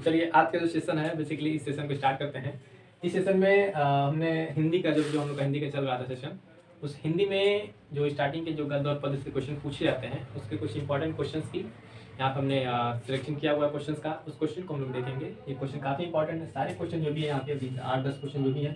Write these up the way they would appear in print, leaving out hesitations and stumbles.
चलिए आज का जो सेशन है बेसिकली इस सेशन को स्टार्ट करते हैं। इस सेशन में हमने हिंदी का जो हम लोग का हिंदी का चल रहा था सेशन, उस हिंदी में जो स्टार्टिंग के जो गद्य और पद्य से क्वेश्चन पूछे जाते हैं उसके कुछ इंपॉर्टेंट क्वेश्चंस की यहाँ पर हमने सिलेक्शन किया हुआ है क्वेश्चंस का। उस क्वेश्चन को हम लोग देखेंगे। ये क्वेश्चन काफ़ी इंपॉर्टेंट है। सारे क्वेश्चन जो भी है यहाँ पे 8-10 क्वेश्चन जो भी है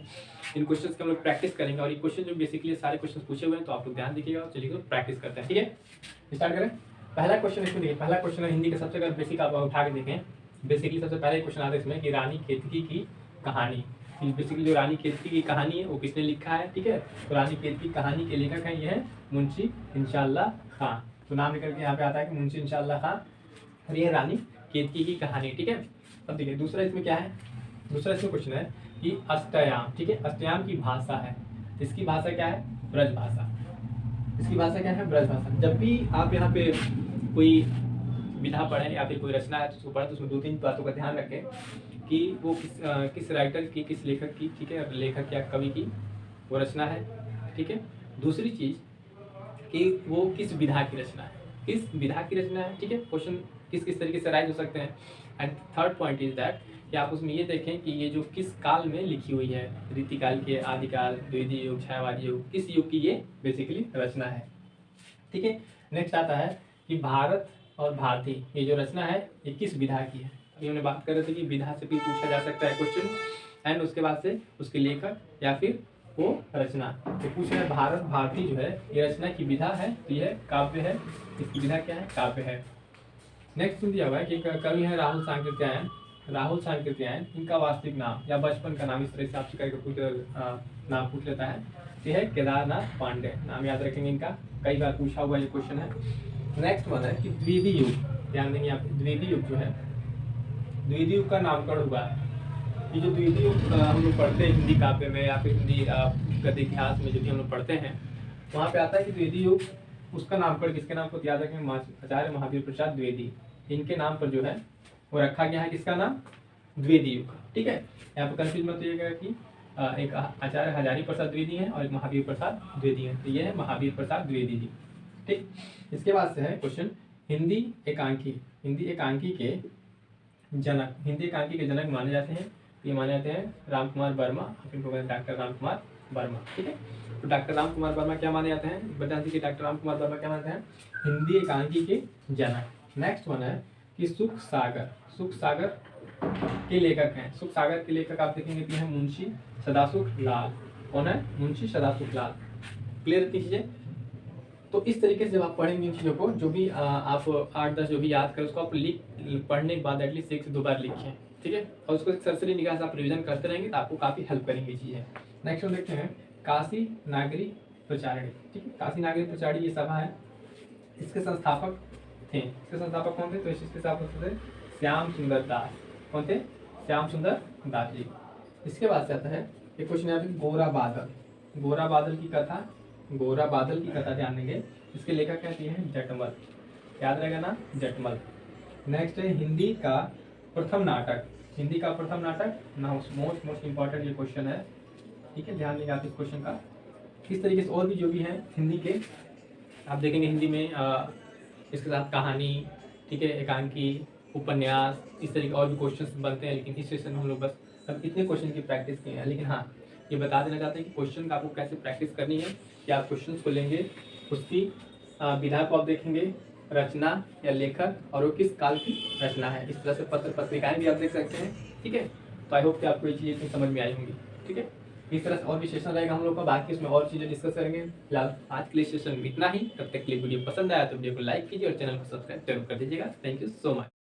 इन क्वेश्चन की हम लोग प्रैक्टिस करेंगे। और ये क्वेश्चन जो बेसिकली सारे क्वेश्चन पूछे हुए हैं तो आप लोग ध्यान दीजिएगा। चलिए तो प्रैक्टिस करते हैं, ठीक है। स्टार्ट करें। पहला क्वेश्चन इसमें देखिए, पहला क्वेश्चन है हिंदी का सबसे अगर बेसिक आप उठा के देखें, बेसिकली सबसे पहले क्वेश्चन आता है इसमें कि रानी केतकी की कहानी। बेसिकली जो रानी केतकी की कहानी है वो किसने लिखा है, ठीक है। तो रानी केतकी कहानी के लेखक हैं ये है मुंशी इंशाअल्लाह खां। तो नाम निकल के यहाँ पे आता है कि मुंशी इंशाअल्लाह खां, और ये रानी केतकी की कहानी, ठीक है। अब देखिए दूसरा इसमें क्या है, दूसरा इसमें क्वेश्चन है कि अष्टयाम, ठीक है। अष्टयाम की भाषा है, इसकी भाषा क्या है, ब्रज भाषा। इसकी भाषा क्या है, ब्रज भाषा। जब भी आप यहाँ पे कोई विधा पढ़ें या फिर कोई रचना है तो उसको पढ़ें तो उसमें 2-3 बातों का ध्यान रखें कि वो किस राइटर की, किस लेखक की, ठीक है, लेखक या कवि की वो रचना है, ठीक है। दूसरी चीज़ कि वो किस विधा की रचना है, किस विधा की रचना है, ठीक है। क्वेश्चन किस किस तरीके से राइज हो सकते हैं। And third point is that कि आप उसमें ये देखें कि ये जो किस काल में लिखी हुई है, रीतिकाल के, आदिकाल, द्वितीय युग, छायावादी युग, किस युग की ये बेसिकली रचना है, ठीक है। नेक्स्ट आता है कि भारत और भारती, ये जो रचना है ये किस विधा की है। अभी हमने बात कर रहे थे कि विधा से भी पूछा जा सकता है क्वेश्चन, एंड उसके बाद से उसके लेखक या फिर वो रचना। तो पूछ रहे हैं भारत भारती जो है ये रचना की विधा है, तो यह काव्य है। इसकी विधा क्या है, काव्य है। नेक्स्ट दिया हुआ है कि कवि है राहुल सांकृत्यायन। राहुल सांकृत्यायन, इनका वास्तविक नाम या बचपन का नाम, इस तरह से आपसे करके नाम पूछ लेता है। ये है केदारनाथ पांडे, नाम याद रखेंगे इनका, कई बार पूछा हुआ ये क्वेश्चन है। नेक्स्ट वन है कि द्वितीय युग, ध्यान देंगे आप, द्वितीय युग जो है, द्वितीय युग का नामकरण हुआ है। ये जो द्वितीय युग हम लोग पढ़ते हैं हिंदी काव्य में या फिर हिंदी गद्य इतिहास में जो भी हम लोग पढ़ते हैं वहाँ पे आता है कि द्वितीय युग, उसका नामकरण किसके नाम पर याद रखेंगे, आचार्य महावीर प्रसाद द्विवेदी, इनके नाम पर जो है वो रखा गया है। किसका नाम, द्विवेदी युग, ठीक है। यहाँ पर कंफ्यूज मत होइएगा कि एक आचार्य हजारी प्रसाद द्विवेदी है और एक महावीर प्रसाद द्विवेदी है, तो ये है महावीर प्रसाद द्विवेदी जी, ठीक। इसके बाद से है क्वेश्चन हिंदी एकांकी। हिंदी एकांकी के जनक, हिंदी एकांकी के जनक माने जाते हैं, ये माने जाते हैं राम कुमार वर्मा, डॉक्टर राम कुमार वर्मा, ठीक है। तो डॉक्टर राम कुमार वर्मा क्या माने जाते हैं, बता दीजिए कि डॉक्टर राम कुमार वर्मा क्या मानते हैं, हिंदी एकांकी के जनक। नेक्स्ट वन है कि सुख सागर, सुख सागर के लेखक हैं। सुख सागर के लेखक आप देखेंगे कि है मुंशी सदासुख लाल। कौन है, मुंशी सदासुख लाल। क्लियर चीजें। तो इस तरीके से जब आप पढ़ेंगे इन चीज़ों को, जो भी आप 8-10 जो भी याद करें उसको आप पढ़ने के बाद एटलीस्ट 1 से 2 बार लिखें, ठीक है। और उसको एक सरसरी निगाह से आप रिविजन करते रहेंगे तो आपको काफ़ी हेल्प करेंगी चीज़ें। नेक्स्ट हम देखते हैं काशी नागरी प्रचारिणी, ठीक है। काशी नागरी प्रचारिणी ये सभा है, इसके संस्थापक थे, इसके संस्थापक कौन थे, तो इसके संस्थापक थे श्याम सुंदर दास। कौन थे, श्याम सुंदर दास जी। इसके बाद से आता है एक क्वेश्चन यहाँ पे गोरा बादल। गोरा बादल की कथा, गोरा बादल की कथा ध्यान देंगे, इसके लेखक कहते हैं जटमल, याद रहेगा ना, जटमल। नेक्स्ट है हिंदी का प्रथम नाटक। हिंदी का प्रथम नाटक ना, मोस्ट इंपॉर्टेंट ये क्वेश्चन है, ठीक है। ध्यान देंगे आप इस क्वेश्चन का। इस तरीके से और भी जो भी हैं हिंदी के आप देखेंगे, हिंदी में इसके साथ कहानी, ठीक है, एकांकी, उपन्यास, इस तरीके और भी क्वेश्चन बनते हैं। लेकिन इस सेशन में हम लोग बस अब इतने क्वेश्चन की प्रैक्टिस की है। लेकिन हाँ, ये बता देना चाहते हैं कि क्वेश्चन का आपको कैसे प्रैक्टिस करनी है कि आप क्वेश्चंस को लेंगे, उसकी विधा को आप देखेंगे, रचना या लेखक और वो किस काल की रचना है। इस तरह से पत्र पत्रिकाएं भी आप देख सकते हैं, ठीक है। तो आई होप कि आपको ये चीज़ें इतनी समझ में आई होंगी, ठीक है। इस तरह से और भी सेशन रहेगा हम लोग का, बाकी इसमें और चीज़ें डिस्कस करेंगे। फिलहाल आज के लिए सेशन में इतना ही। तब तक के लिए वीडियो पसंद आया तो वीडियो को लाइक कीजिए और चैनल को सब्सक्राइब जरूर कर दीजिएगा। Thank you so much.